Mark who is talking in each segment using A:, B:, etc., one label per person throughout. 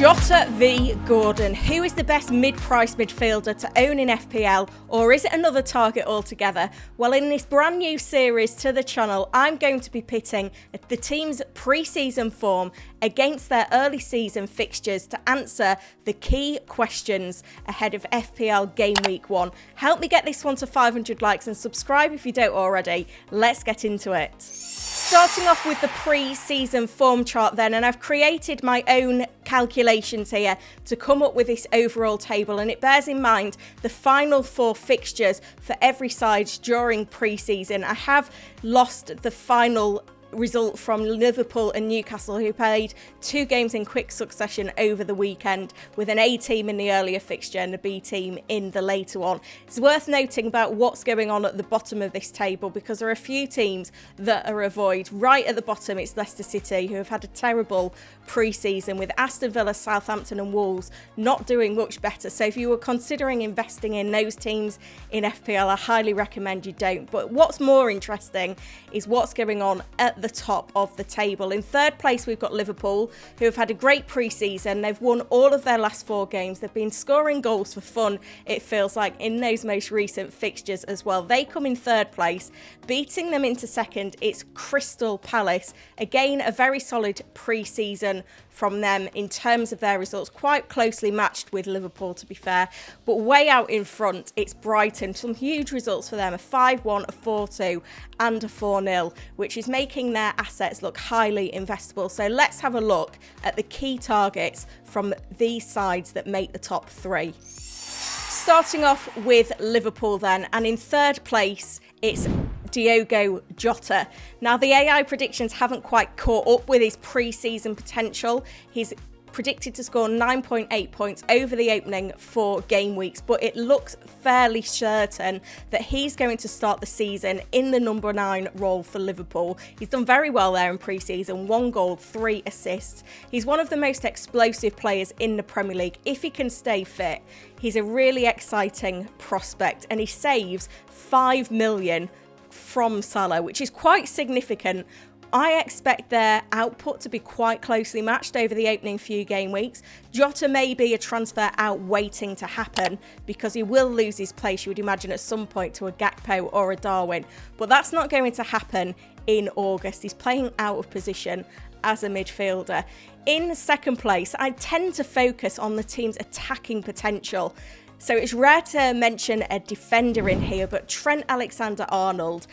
A: Jota v Gordon. Who is the best mid-price midfielder to own in FPL, or is it another target altogether? Well, in this brand new series to the channel, I'm going to be pitting the team's pre-season form against their early season fixtures to answer the key questions ahead of FPL Gameweek 1. Help me get this one to 500 likes and subscribe if you don't already. Let's get into it. Starting off with the pre-season form chart then, and I've created my own calculations here to come up with this overall table, and it bears in mind the final 4 fixtures for every side during pre-season. I have lost the final result from Liverpool and Newcastle, who played 2 games in quick succession over the weekend, with an A team in the earlier fixture and a B team in the later one. It's worth noting about what's going on at the bottom of this table, because there are a few teams that are a void. Right at the bottom, it's Leicester City, who have had a terrible pre-season, with Aston Villa, Southampton and Wolves not doing much better. So if you were considering investing in those teams in FPL, I highly recommend you don't. But what's more interesting is what's going on at the top of the table. In third place, we've got Liverpool, who have had a great pre-season. They've won all of their last 4 games. They've been scoring goals for fun, it feels like, in those most recent fixtures as well. They come in third place. Beating them into second, it's Crystal Palace. Again, a very solid pre-season from them in terms of their results, quite closely matched with Liverpool, to be fair. But way out in front, it's Brighton. Some huge results for them: a 5-1, a 4-2 and a 4-0, which is making their assets look highly investable. So let's have a look at the key targets from these sides that make the top 3. Starting off with Liverpool then, and in third place, it's Diogo Jota. Now, the AI predictions haven't quite caught up with his pre-season potential. He's predicted to score 9.8 points over the opening 4 game weeks, but it looks fairly certain that he's going to start the season in the number 9 role for Liverpool. He's done very well there in pre-season: 1 goal, 3 assists. He's one of the most explosive players in the Premier League. If he can stay fit, he's a really exciting prospect, and he saves 5 million from Salah, which is quite significant. I expect their output to be quite closely matched over the opening few game weeks. Jota may be a transfer out waiting to happen, because he will lose his place, you would imagine, at some point to a Gakpo or a Darwin. But that's not going to happen in August. He's playing out of position as a midfielder. In second place, I tend to focus on the team's attacking potential. So it's rare to mention a defender in here, but Trent Alexander-Arnold,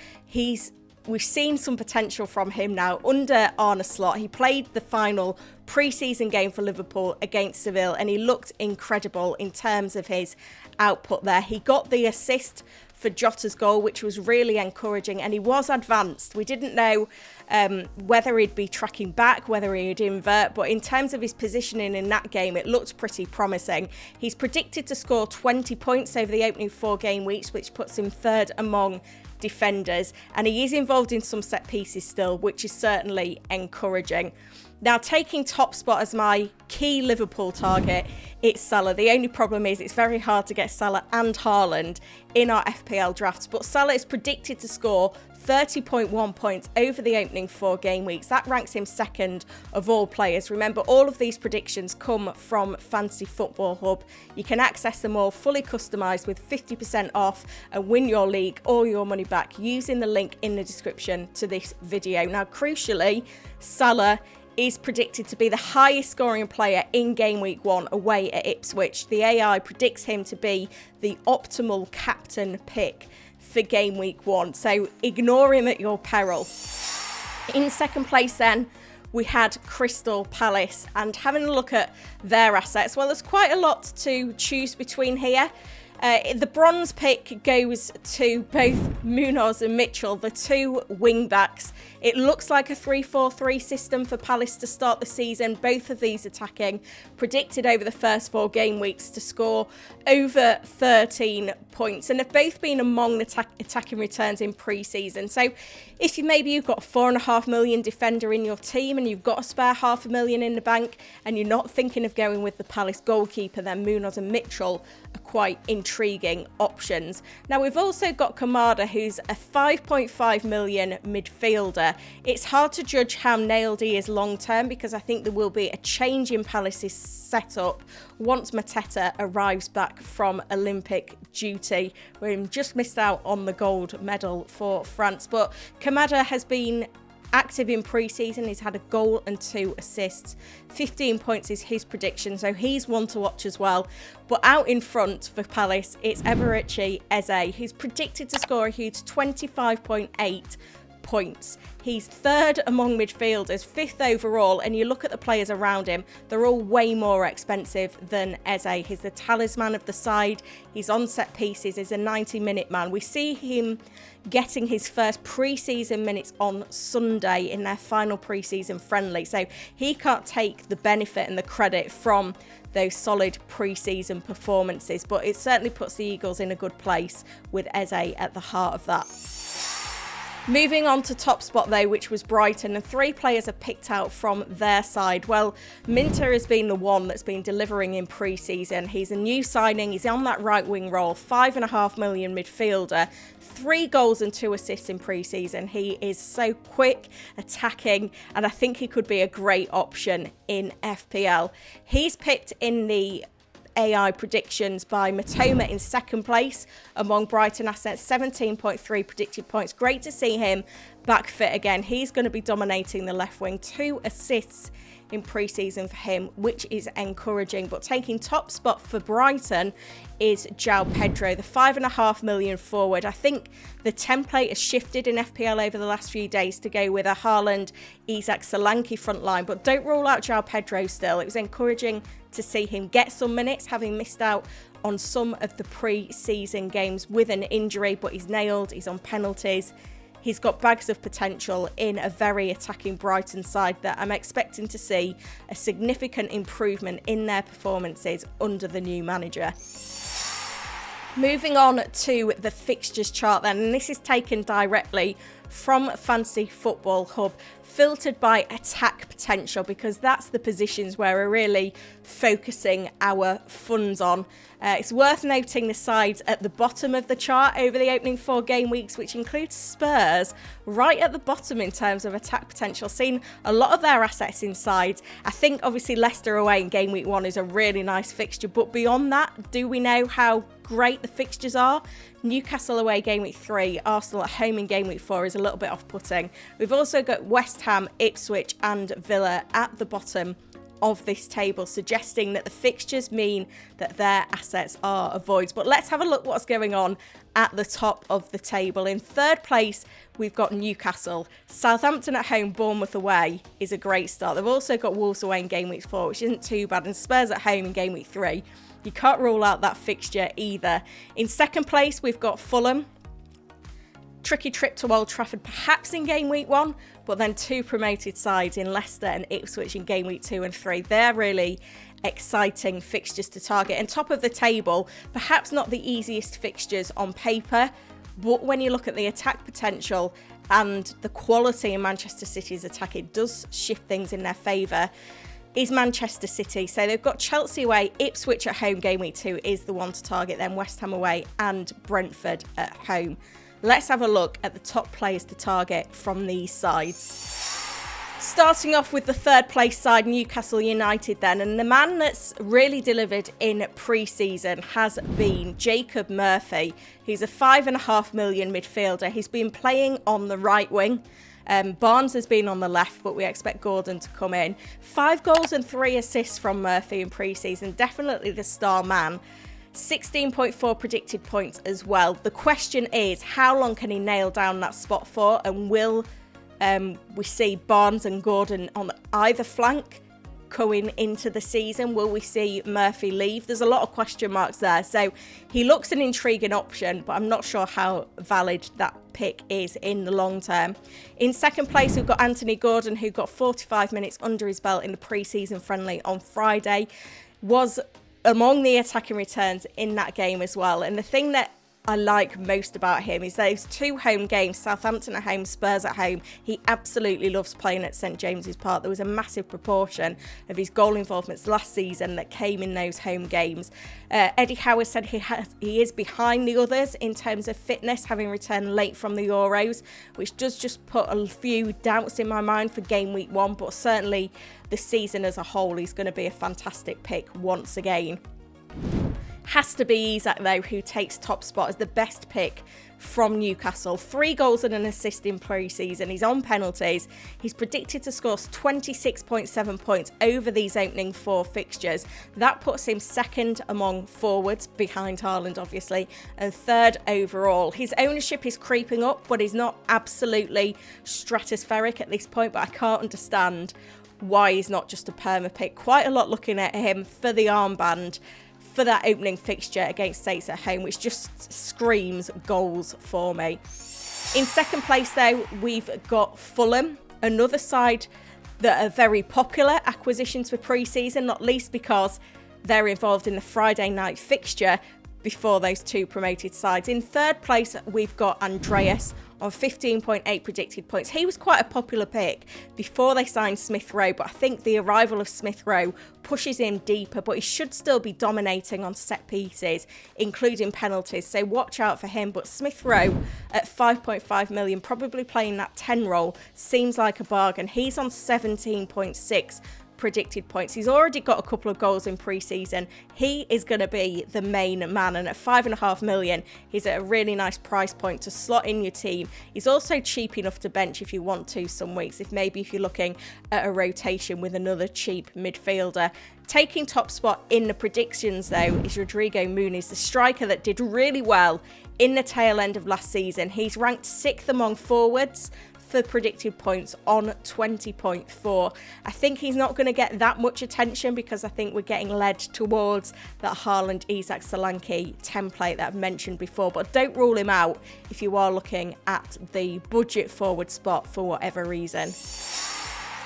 A: we've seen some potential from him now under Arne Slot. He played the final pre-season game for Liverpool against Seville, and he looked incredible in terms of his output there. He got the assist for Jota's goal, which was really encouraging, and he was advanced. We didn't know whether he'd be tracking back, whether he'd invert, but in terms of his positioning in that game, it looked pretty promising. He's predicted to score 20 points over the opening 4 game weeks, which puts him third among defenders, and he is involved in some set pieces still, which is certainly encouraging. Now, taking top spot as my key Liverpool target, it's Salah. The only problem is it's very hard to get Salah and Haaland in our FPL drafts, but Salah is predicted to score 30.1 points over the opening 4 game weeks. That ranks him second of all players. Remember, all of these predictions come from Fantasy Football Hub. You can access them all fully customised with 50% off and win your league or your money back using the link in the description to this video. Now, crucially, Salah is predicted to be the highest scoring player in game week 1 away at Ipswich. The AI predicts him to be the optimal captain pick for game week 1, so ignore him at your peril. In second place then, we had Crystal Palace, and having a look at their assets, well, there's quite a lot to choose between here. The bronze pick goes to both Munoz and Mitchell, the 2 wing-backs. It looks like a 3-4-3 system for Palace to start the season. Both of these attacking, predicted over the first 4 game weeks to score over 13 points, and have both been among the attacking returns in pre-season. So if you've got a 4.5 million defender in your team and you've got a spare $500,000 in the bank and you're not thinking of going with the Palace goalkeeper, then Munoz and Mitchell are quite intriguing options. Now we've also got Kamada, who's a 5.5 million midfielder. It's hard to judge how nailed he is long term because I think there will be a change in Palace's setup once Mateta arrives back from Olympic duty, where he just missed out on the gold medal for France. But Kamada has been active in pre-season. He's had a goal and 2 assists. 15 points is his prediction, so he's one to watch as well. But out in front for Palace, it's Eberechi Eze, who's predicted to score a huge 25.8 points. He's third among midfielders, 5th overall, and you look at the players around him, they're all way more expensive than Eze. He's the talisman of the side, he's on set pieces, he's a 90-minute man. We see him getting his first pre-season minutes on Sunday in their final pre-season friendly, so he can't take the benefit and the credit from those solid pre-season performances, but it certainly puts the Eagles in a good place with Eze at the heart of that. Moving on to top spot though, which was Brighton, and 3 players are picked out from their side. Well, Minter has been the one that's been delivering in pre-season. He's a new signing, he's on that right wing role, 5.5 million midfielder, 3 goals and 2 assists in pre-season. He is so quick, attacking, and I think he could be a great option in FPL. He's picked in the AI predictions by Matoma in second place among Brighton assets, 17.3 predicted points. Great to see him back fit again. He's going to be dominating the left wing. 2 assists in pre-season for him, which is encouraging. But taking top spot for Brighton is João Pedro, the 5.5 million forward. I think the template has shifted in FPL over the last few days to go with a Haaland, Isak, Solanke front line, but don't rule out João Pedro still. It was encouraging to see him get some minutes, having missed out on some of the pre-season games with an injury, but he's nailed, he's on penalties. He's got bags of potential in a very attacking Brighton side that I'm expecting to see a significant improvement in their performances under the new manager. Moving on to the fixtures chart then, and this is taken directly from Fantasy Football Hub, filtered by attack potential, because that's the positions where we're really focusing our funds on. It's worth noting the sides at the bottom of the chart over the opening 4 game weeks, which includes Spurs right at the bottom in terms of attack potential. Seen a lot of their assets inside. I think obviously Leicester away in game week 1 is a really nice fixture, but beyond that, do we know how great the fixtures are? Newcastle away game week 3, Arsenal at home in game week 4 is a little bit off-putting. We've also got West Ham, Ipswich and Villa at the bottom of this table, suggesting that the fixtures mean that their assets are avoids. But let's have a look what's going on at the top of the table. In third place, we've got Newcastle. Southampton at home, Bournemouth away is a great start. They've also got Wolves away in game week 4, which isn't too bad, and Spurs at home in game week 3. You can't rule out that fixture either. In second place, we've got Fulham. Tricky trip to Old Trafford perhaps in game week 1, but then 2 promoted sides in Leicester and Ipswich in game week 2 and 3. They're really exciting fixtures to target. And top of the table, perhaps not the easiest fixtures on paper, but when you look at the attack potential and the quality in Manchester City's attack, it does shift things in their favour, is Manchester City. So they've got Chelsea away, Ipswich at home game week 2 is the one to target, then West Ham away and Brentford at home. Let's have a look at the top players to target from these sides. Starting off with the third place side, Newcastle United then, and the man that's really delivered in pre-season has been Jacob Murphy, who's a 5.5 million midfielder. He's been playing on the right wing. Barnes has been on the left, but we expect Gordon to come in. 5 goals and 3 assists from Murphy in pre-season, definitely the star man. 16.4 predicted points as well. The question is, how long can he nail down that spot for, and will we see Barnes and Gordon on either flank going into the season? Will we see Murphy leave? There's a lot of question marks there, so he looks an intriguing option, but I'm not sure how valid that pick is in the long term. In second place, we've got Anthony Gordon, who got 45 minutes under his belt in the pre-season friendly on Friday, was among the attacking returns in that game as well. And the thing that I like most about him is those 2 home games, Southampton at home, Spurs at home. He absolutely loves playing at St James's Park. There was a massive proportion of his goal involvements last season that came in those home games. Eddie Howe said he is behind the others in terms of fitness, having returned late from the Euros, which does just put a few doubts in my mind for game week 1, but certainly the season as a whole, he's going to be a fantastic pick once again. Has to be Isak, though, who takes top spot as the best pick from Newcastle. 3 goals and an assist in pre-season. He's on penalties. He's predicted to score 26.7 points over these opening 4 fixtures. That puts him second among forwards, behind Haaland, obviously, and third overall. His ownership is creeping up, but he's not absolutely stratospheric at this point, but I can't understand why he's not just a perma pick. Quite a lot looking at him for the armband for that opening fixture against Saints at home, which just screams goals for me. In second place, though, we've got Fulham, another side that are very popular acquisitions for pre-season, not least because they're involved in the Friday night fixture before those 2 promoted sides. In third place, we've got Andreas on 15.8 predicted points. He was quite a popular pick before they signed Smith Rowe, but I think the arrival of Smith Rowe pushes him deeper, but he should still be dominating on set pieces, including penalties, so watch out for him. But Smith Rowe at 5.5 million, probably playing that 10 role, seems like a bargain. He's on 17.6 predicted points. He's already got a couple of goals in pre-season. He is going to be the main man, and at 5.5 million, he's at a really nice price point to slot in your team. He's also cheap enough to bench if you want to some weeks, if you're looking at a rotation with another cheap midfielder. Taking top spot in the predictions, though, is Rodrigo Muniz, the striker that did really well in the tail end of last season. He's ranked 6th among forwards for predicted points on 20.4. I think he's not going to get that much attention because I think we're getting led towards that Haaland, Isak, Solanke template that I've mentioned before, but don't rule him out if you are looking at the budget forward spot for whatever reason.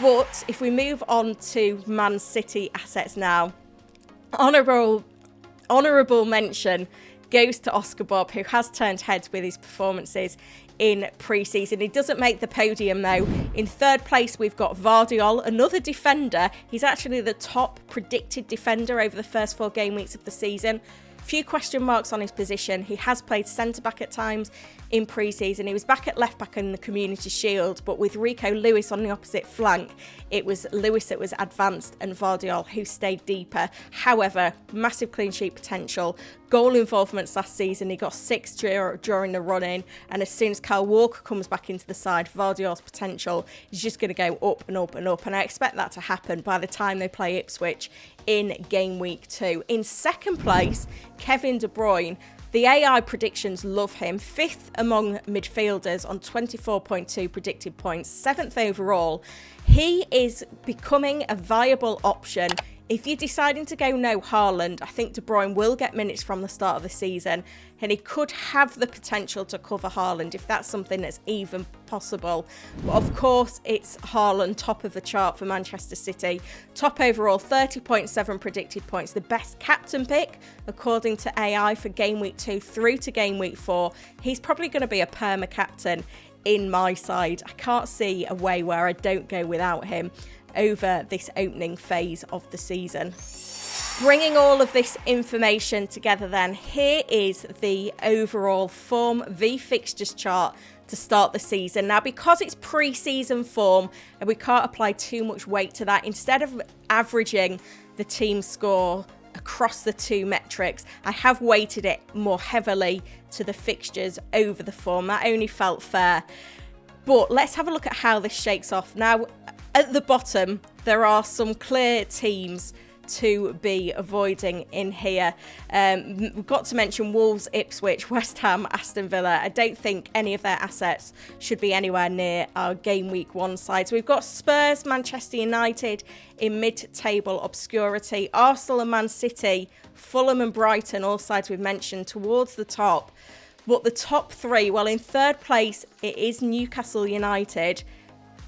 A: But if we move on to Man City assets now, honourable mention goes to Oscar Bob, who has turned heads with his performances in pre-season. He doesn't make the podium, though. In third place, we've got Vardiol, another defender. He's actually the top predicted defender over the first 4 game weeks of the season. Few question marks on his position. He has played centre-back at times in pre-season. He was back at left-back in the Community Shield, but with Rico Lewis on the opposite flank, it was Lewis that was advanced and Vardiol who stayed deeper. However, massive clean sheet potential. Goal involvements last season, he got 6 during the run-in, and as soon as Kyle Walker comes back into the side, Vardiol's potential is just going to go up and up and up, and I expect that to happen by the time they play Ipswich in game week 2. In second place, Kevin De Bruyne. The AI predictions love him. 5th among midfielders on 24.2 predicted points, 7th overall. He is becoming a viable option. If you're deciding to go no Haaland, I think De Bruyne will get minutes from the start of the season, and he could have the potential to cover Haaland if that's something that's even possible. But of course, it's Haaland, top of the chart for Manchester City. Top overall, 30.7 predicted points. The best captain pick, according to AI, for game week 2 through to game week 4. He's probably going to be a perma captain in my side. I can't see a way where I don't go without him over this opening phase of the season. Bringing all of this information together then, here is the overall form v fixtures chart to start the season. Now, because it's pre-season form and we can't apply too much weight to that, instead of averaging the team score across the 2 metrics, I have weighted it more heavily to the fixtures over the form. That only felt fair. But let's have a look at how this shakes off. Now, at the bottom, there are some clear teams to be avoiding in here. We've got to mention Wolves, Ipswich, West Ham, Aston Villa. I don't think any of their assets should be anywhere near our game week 1 side. So we've got Spurs, Manchester United in mid-table obscurity. Arsenal and Man City, Fulham and Brighton, all sides we've mentioned, towards the top. But the top 3, well, in third place, it is Newcastle United.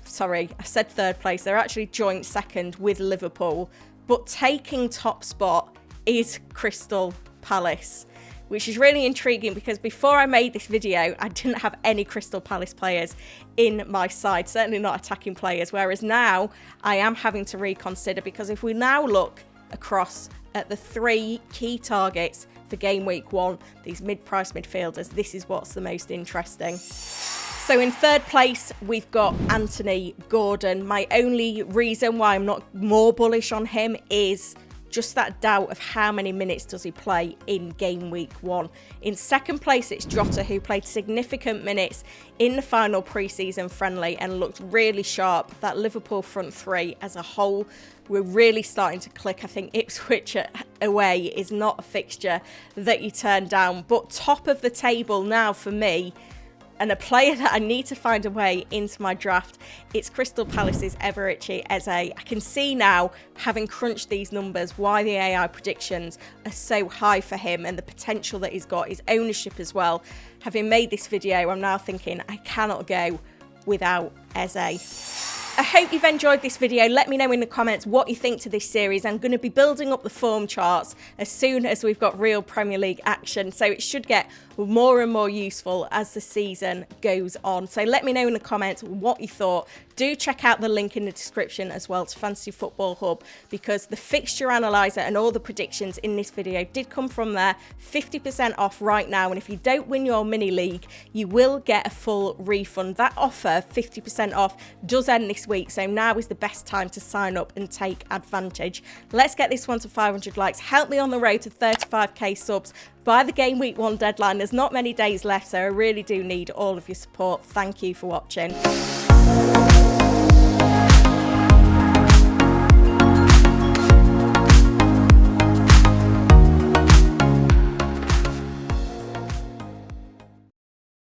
A: Sorry, I said third place. They're actually joint second with Liverpool. But taking top spot is Crystal Palace. which is really intriguing because before I made this video, I didn't have any Crystal Palace players in my side, certainly not attacking players, whereas now I am having to reconsider, because if we now look across at the 3 key targets for game week 1, these mid-price midfielders, this is what's the most interesting. So in third place, we've got Anthony Gordon. My only reason why I'm not more bullish on him is just that doubt of how many minutes does he play in game week 1. In second place, it's Jota, who played significant minutes in the final pre-season friendly and looked really sharp. That Liverpool front 3 as a whole, we're really starting to click. I think Ipswich away is not a fixture that you turn down. But top of the table now for me, and a player that I need to find a way into my draft, it's Crystal Palace's Eberechi Eze. I can see now, having crunched these numbers, why the AI predictions are so high for him and the potential that he's got, his ownership as well. Having made this video, I'm now thinking I cannot go without Eze. I hope you've enjoyed this video. Let me know in the comments what you think to this series. I'm going to be building up the form charts as soon as we've got real Premier League action, so it should get more and more useful as the season goes on. So let me know in the comments what you thought. Do check out the link in the description as well to Fantasy Football Hub, because the fixture analyzer and all the predictions in this video did come from there. 50% off right now, and if you don't win your mini league, you will get a full refund. That offer, 50% off, does end this week, so now is the best time to sign up and take advantage. Let's get this one to 500 likes. Help me on the road to 35k subs by the game week 1 deadline. There's not many days left, so I really do need all of your support. Thank you for watching.